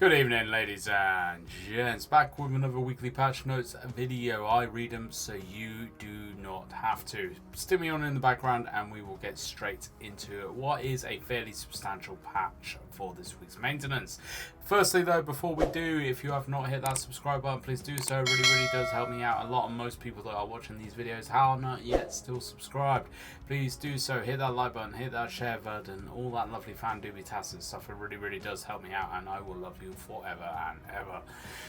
Good evening, ladies and gents. Back with another weekly patch notes video. I read them so you do not have to. Stick me on in the background and we will get straight into what is a fairly substantial patch for this week's maintenance. Firstly though, before we do, if you have not hit that subscribe button, please do so. It really does help me out a lot, and most people that are watching these videos are not yet still subscribed. Please do so. Hit that like button, hit that share button, all that lovely fan doobie-tastic stuff. It really does help me out, and I will love you forever and ever.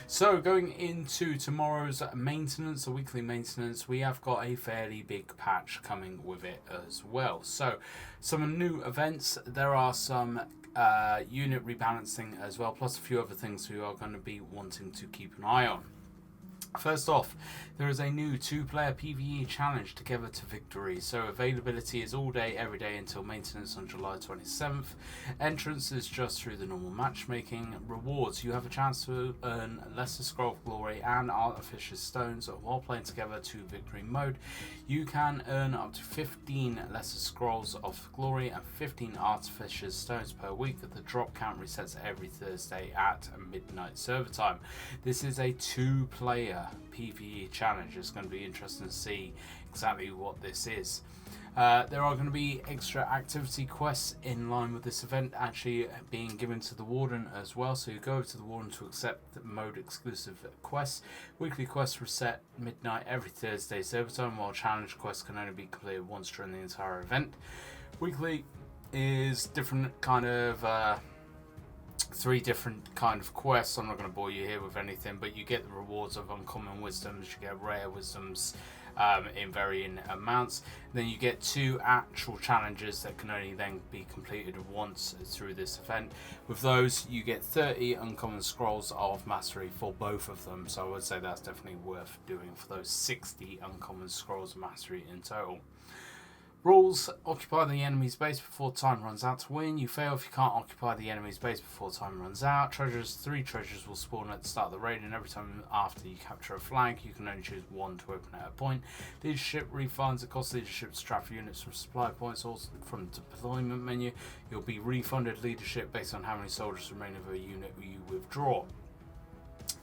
So going into tomorrow's maintenance, a weekly maintenance, we have got a fairly big patch coming with it as well. So some new events, there are some unit rebalancing as well, plus a few other things we are going to be wanting to keep an eye on. First off, there is a new 2-player PvE challenge, Together to Victory. So availability is all day, every day until maintenance on July 27th. Entrance is just through the normal matchmaking. Rewards, you have a chance to earn Lesser Scroll of Glory and Artificer's Stones while playing Together to Victory mode. You can earn up to 15 Lesser Scrolls of Glory and 15 Artificer's Stones per week. The drop count resets every Thursday at midnight server time. This is a 2-player PvE challenge. It's going to be interesting to see exactly what this is. There are going to be extra activity quests in line with this event actually being given to the Warden as well. So you go over to the Warden to accept the mode exclusive quests. Weekly quests reset midnight every Thursday server time, while challenge quests can only be cleared once during the entire event. Weekly is different kind of 3 different kind of quests. I'm not going to bore you here with anything, but you get the rewards of uncommon wisdoms, you get rare wisdoms in varying amounts. Then you get 2 actual challenges that can only then be completed once through this event. With those, you get 30 uncommon scrolls of mastery for both of them, so I would say that's definitely worth doing for those 60 uncommon scrolls of mastery in total. Rules: occupy the enemy's base before time runs out to win. You fail if you can't occupy the enemy's base before time runs out. Treasures: 3 treasures will spawn at the start of the raid, and every time after you capture a flag, you can only choose 1 to open at a point. Leadership refunds: it costs leadership to transfer units from supply points or from the deployment menu. You'll be refunded leadership based on how many soldiers remain of a unit you withdraw.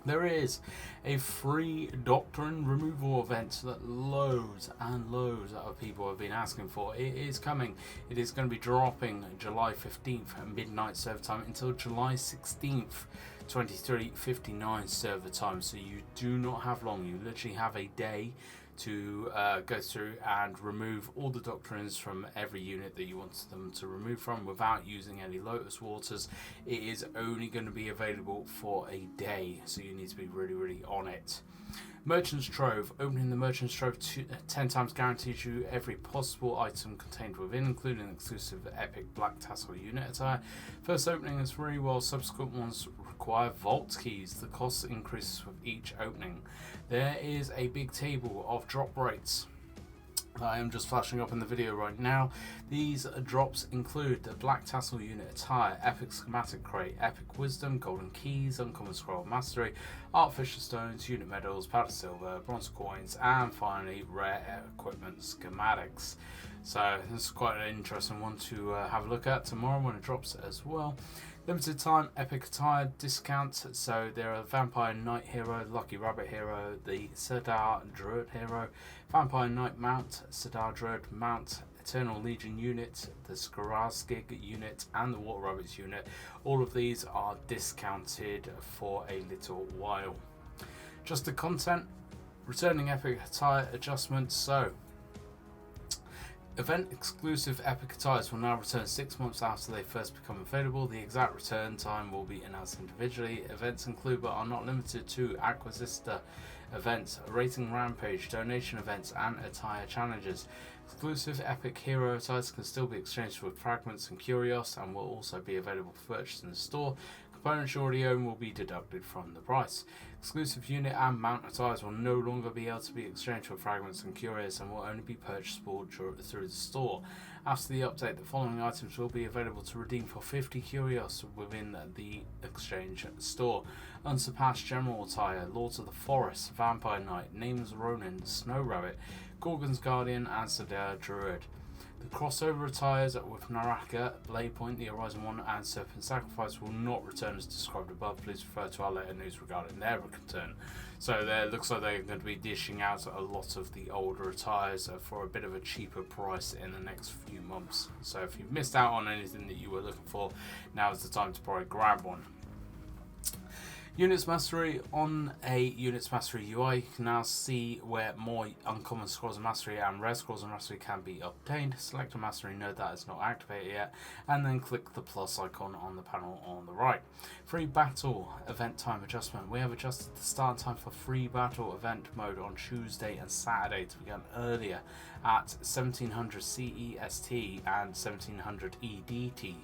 There is a free Doctrine removal event that loads and loads of people have been asking for. It is coming. It is going to be dropping July 15th at midnight server time until July 16th, 23:59 server time. So you do not have long. You literally have a day to go through and remove all the Doctrines from every unit that you want them to remove from without using any Lotus Waters. It is only going to be available for a day, so you need to be really on it. Merchant's Trove. Opening the Merchant's Trove 10 times guarantees you every possible item contained within, including exclusive epic black tassel unit attire. First opening is free, while subsequent ones require vault keys. The cost increases with each opening. There is a big table of drop rates that I am just flashing up in the video right now. These drops include the Black Tassel Unit Attire, Epic Schematic Crate, Epic Wisdom, Golden Keys, Uncommon Scroll of Mastery, Artificial Stones, Unit Medals, Powder Silver, Bronze Coins, and finally Rare Equipment Schematics. So this is quite an interesting one to have a look at tomorrow when it drops as well. Limited time Epic Attire discount. So there are Vampire Knight Hero, Lucky Rabbit Hero, the Cedar Druid Hero, Vampire Knight Mount, Cedar Druid Mount, Eternal Legion Unit, the Skaraskig Unit, and the Water Rabbits Unit. All of these are discounted for a little while. Just the content: returning Epic Attire adjustments. So event exclusive Epic Attires will now return 6 months after they first become available. The exact return time will be announced individually. Events include but are not limited to Acquisista events, Rating Rampage, donation events, and attire challenges. Exclusive Epic Hero attires can still be exchanged with Fragments and Curios and will also be available for purchase in the store. Components you already own will be deducted from the price. Exclusive unit and mount attires will no longer be able to be exchanged for Fragments and Curios and will only be purchasable through the store. After the update, the following items will be available to redeem for 50 Curios within the exchange store: Unsurpassed General Attire, Lords of the Forest, Vampire Knight, Nameless Ronin, Snow Rabbit, Gorgon's Guardian, and Cedar Druid. The crossover attires with Naraka, Blade Point, the Horizon 1 and Serpent Sacrifice will not return as described above. Please refer to our later news regarding their return. So there looks like they're going to be dishing out a lot of the older attires for a bit of a cheaper price in the next few months. So if you've missed out on anything that you were looking for, now is the time to probably grab one. Units Mastery. On a Units Mastery UI, you can now see where more uncommon scrolls of mastery and rare scrolls of mastery can be obtained. Select a mastery node that is not activated yet, and then click the plus icon on the panel on the right. Free battle event time adjustment. We have adjusted the start time for free battle event mode on Tuesday and Saturday to begin earlier at 1700 CEST and 1700 EDT.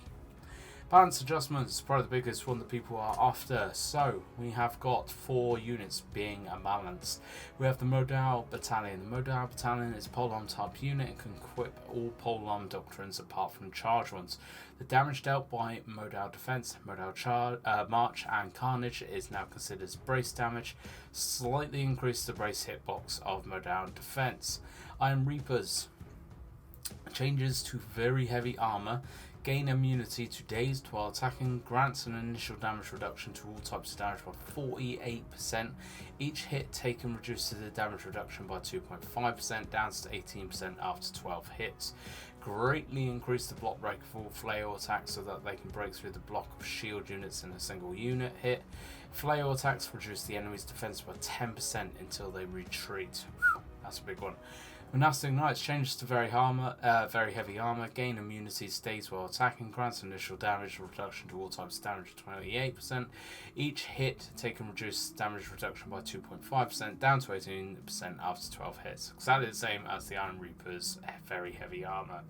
Balance adjustments, probably the biggest one that people are after. So we have got 4 units being balanced. We have the Modal Battalion. The Modal Battalion is a pole-arm type unit and can equip all pole-arm doctrines apart from charge ones. The damage dealt by Modal Defense, Modal March and Carnage is now considered as brace damage. Slightly increase the brace hitbox of Modal Defense. Iron Reapers. Changes to very heavy armor. Gain immunity to dazed while attacking, grants an initial damage reduction to all types of damage by 48%. Each hit taken reduces the damage reduction by 2.5%, down to 18% after 12 hits. Greatly increase the block break of all flail attacks so that they can break through the block of shield units in a single unit hit. Flail attacks reduce the enemy's defense by 10% until they retreat. That's a big one. Monastic Knights changes to very heavy armor, gain immunity, stays while attacking, grants initial damage reduction to all types of damage of 28%. Each hit taken reduces damage reduction by 2.5%, down to 18% after 12 hits. Exactly the same as the Iron Reaper's very heavy armor.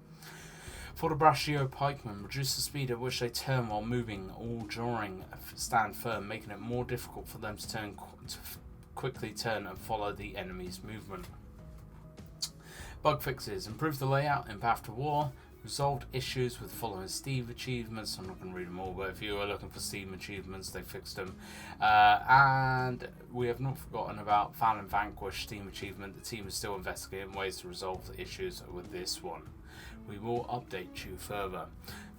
For the Brachio Pikemen, reduce the speed at which they turn while moving, all during stand firm, making it more difficult for them to quickly turn and follow the enemy's movement. Bug fixes. Improve the layout in Path to War. Resolved issues with following Steam achievements. I'm not going to read them all, but if you are looking for Steam achievements, they fixed them. And we have not forgotten about Found and Vanquish Steam achievement. The team is still investigating ways to resolve the issues with this one. We will update you further.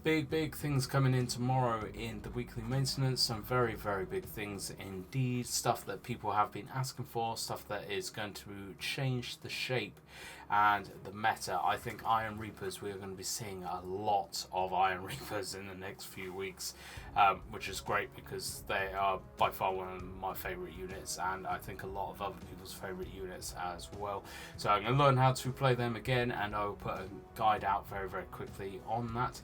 Big things coming in tomorrow in the weekly maintenance. Some very big things indeed. Stuff that people have been asking for. Stuff that is going to change the shape and the meta. I think Iron Reapers, we are going to be seeing a lot of Iron Reapers in the next few weeks, which is great because they are by far one of my favourite units, and I think a lot of other people's favourite units as well. So I'm going to learn how to play them again, and I will put a guide out very quickly on that.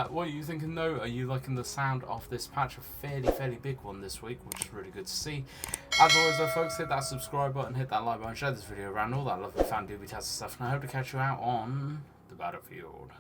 What are you thinking though? Are you liking the sound of this patch? A fairly big one this week, which is really good to see. As always though folks, hit that subscribe button, hit that like button, share this video around, all that lovely fan doobie-tastic stuff, and I hope to catch you out on the battlefield.